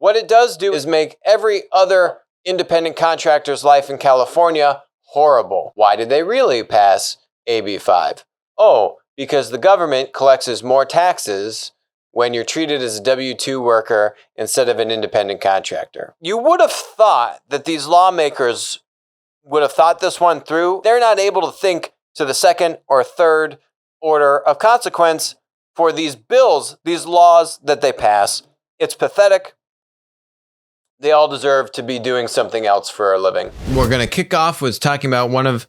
What it does do is make every other independent contractor's life in California horrible. Why did they really pass AB5? Oh, because the government collects more taxes when you're treated as a W-2 worker instead of an independent contractor. You would have thought that these lawmakers would have thought this one through. They're not able to think to the second or third order of consequence for these bills, these laws that they pass. It's pathetic. They all deserve to be doing something else for a living. We're going to kick off with talking about one of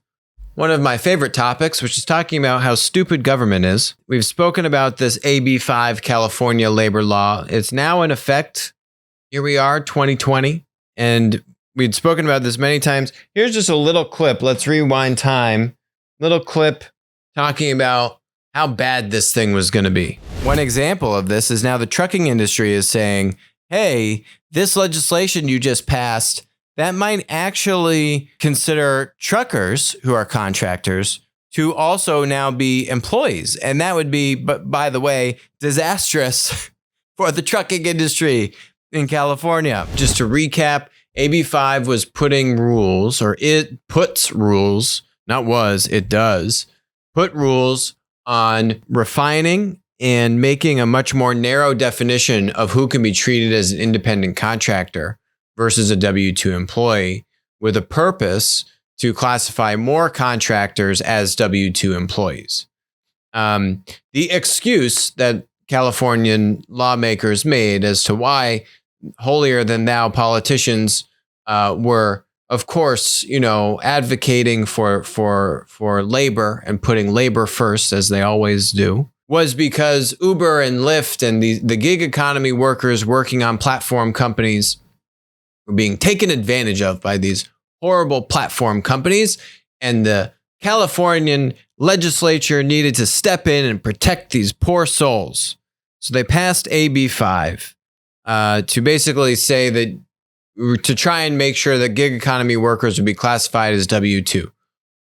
my favorite topics, which is talking about how stupid government is. We've spoken about this AB5 California labor law. It's now in effect. Here we are, 2020, and we'd spoken about this many times. Here's just a little clip. Let's rewind time. Little clip talking about how bad this thing was going to be. One example of this is now the trucking industry is saying, hey, this legislation you just passed, that might actually consider truckers who are contractors to also now be employees. And that would be, but by the way, disastrous for the trucking industry in California. Just to recap, AB5 was putting rules, or it puts rules, not was, it does, put rules on refining and making a much more narrow definition of who can be treated as an independent contractor versus a W-2 employee, with a purpose to classify more contractors as W-2 employees. The excuse that Californian lawmakers made as to why holier-than-thou politicians were, of course, advocating for labor and putting labor first, as they always do, was because Uber and Lyft and the gig economy workers working on platform companies were being taken advantage of by these horrible platform companies, and the Californian legislature needed to step in and protect these poor souls. So they passed AB5 to basically say that, to try and make sure that gig economy workers would be classified as W-2.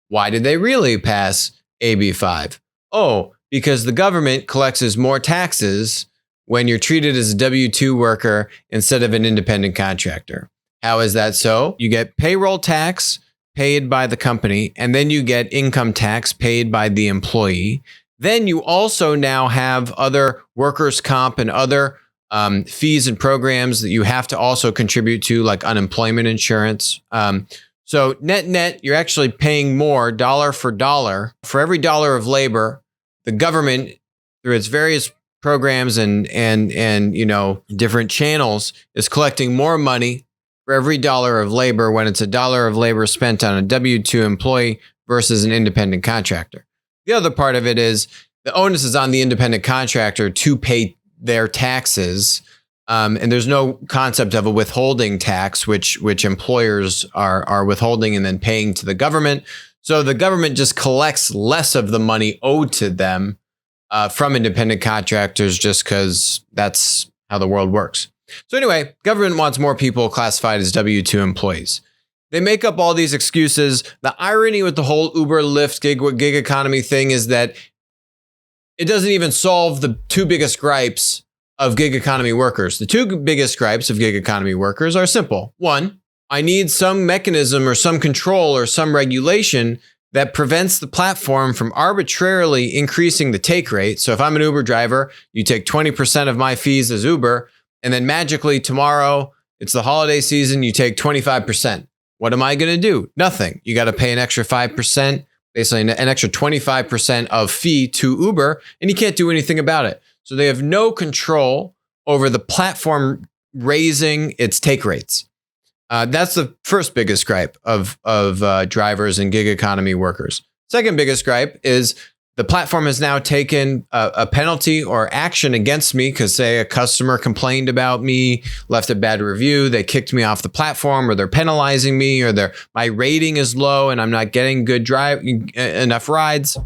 Why did they really pass AB5? Oh, because the government collects more taxes when you're treated as a W-2 worker instead of an independent contractor. How is that so? You get payroll tax paid by the company, and then you get income tax paid by the employee. Then you also now have other workers' comp and other fees and programs that you have to also contribute to, like unemployment insurance. So net, you're actually paying more dollar for dollar. For every dollar of labor, the government, through its various programs and different channels, is collecting more money for every dollar of labor when it's a dollar of labor spent on a W-2 employee versus an independent contractor. The other part of it is the onus is on the independent contractor to pay their taxes. And there's no concept of a withholding tax, which employers are withholding and then paying to the government. So the government just collects less of the money owed to them from independent contractors, just because that's how the world works. So anyway, government wants more people classified as W-2 employees. They make up all these excuses. The irony with the whole Uber, Lyft, gig economy thing is that it doesn't even solve the two biggest gripes of gig economy workers. The two biggest gripes of gig economy workers are simple. One, I need some mechanism or some control or some regulation that prevents the platform from arbitrarily increasing the take rate. So if I'm an Uber driver, you take 20% of my fees as Uber, and then magically tomorrow, it's the holiday season, you take 25%. What am I going to do? Nothing. You got to pay an extra 5%, basically an extra 25% of fee to Uber, and you can't do anything about it. So they have no control over the platform raising its take rates. That's the first biggest gripe of drivers and gig economy workers. Second biggest gripe is the platform has now taken a penalty or action against me because, say, a customer complained about me, left a bad review, they kicked me off the platform, or they're penalizing me, or my rating is low and I'm not getting enough rides.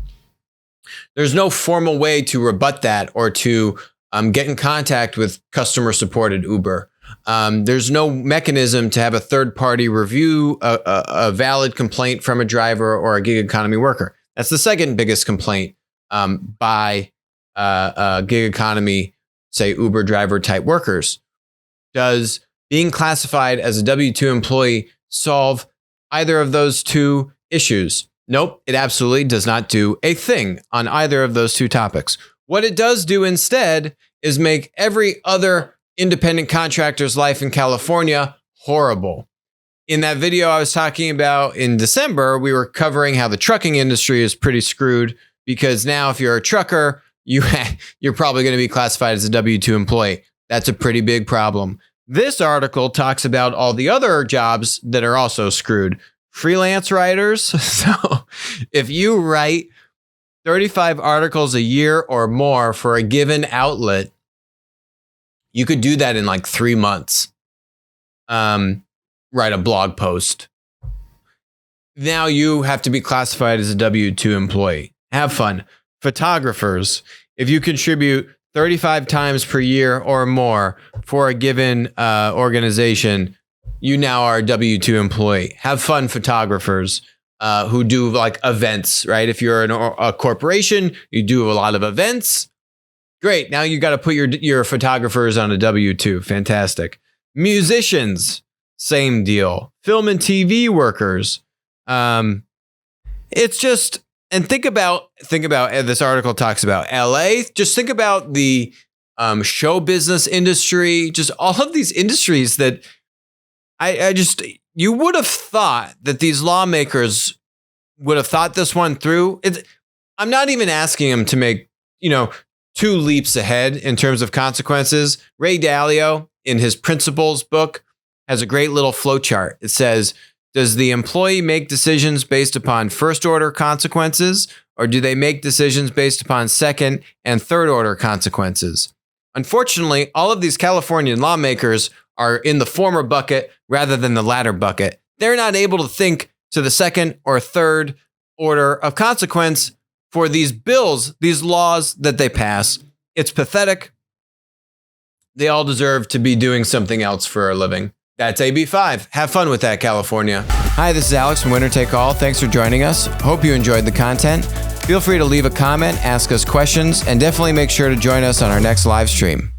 There's no formal way to rebut that or to get in contact with customer support at Uber. There's no mechanism to have a third party review a valid complaint from a driver or a gig economy worker. That's the second biggest complaint by gig economy, say Uber driver type workers. Does being classified as a W-2 employee solve either of those two issues? Nope, it absolutely does not do a thing on either of those two topics. What it does do instead is make every other independent contractor's life in California horrible. In that video I was talking about in December, we were covering how the trucking industry is pretty screwed because now if you're a trucker, you're probably going to be classified as a W-2 employee. That's a pretty big problem. This article talks about all the other jobs that are also screwed. Freelance writers. So if you write 35 articles a year or more for a given outlet, you could do that in like 3 months. Write a blog post. Now you have to be classified as a W-2 employee. Have fun. Photographers. If you contribute 35 times per year or more for a given organization, you now are a W-2 employee. Have fun, photographers who do like events, right? If you're a corporation, you do a lot of events. Great. Now you got to put your photographers on a W-2. Fantastic. Musicians, same deal. Film and TV workers. It's just, and think about this article talks about LA. Just think about the show business industry, just all of these industries that you would have thought that these lawmakers would have thought this one through. I'm not even asking them to make, 2 leaps ahead in terms of consequences. Ray Dalio, in his Principles book, has a great little flow chart. It says, does the employee make decisions based upon first order consequences, or do they make decisions based upon second and third order consequences? Unfortunately, all of these Californian lawmakers are in the former bucket rather than the latter bucket. They're not able to think to the second or third order of consequence for these bills, these laws that they pass. It's pathetic. They all deserve to be doing something else for a living. That's AB5. Have fun with that, California. Hi, this is Alex from Winner Take All. Thanks for joining us. Hope you enjoyed the content. Feel free to leave a comment, ask us questions, and definitely make sure to join us on our next live stream.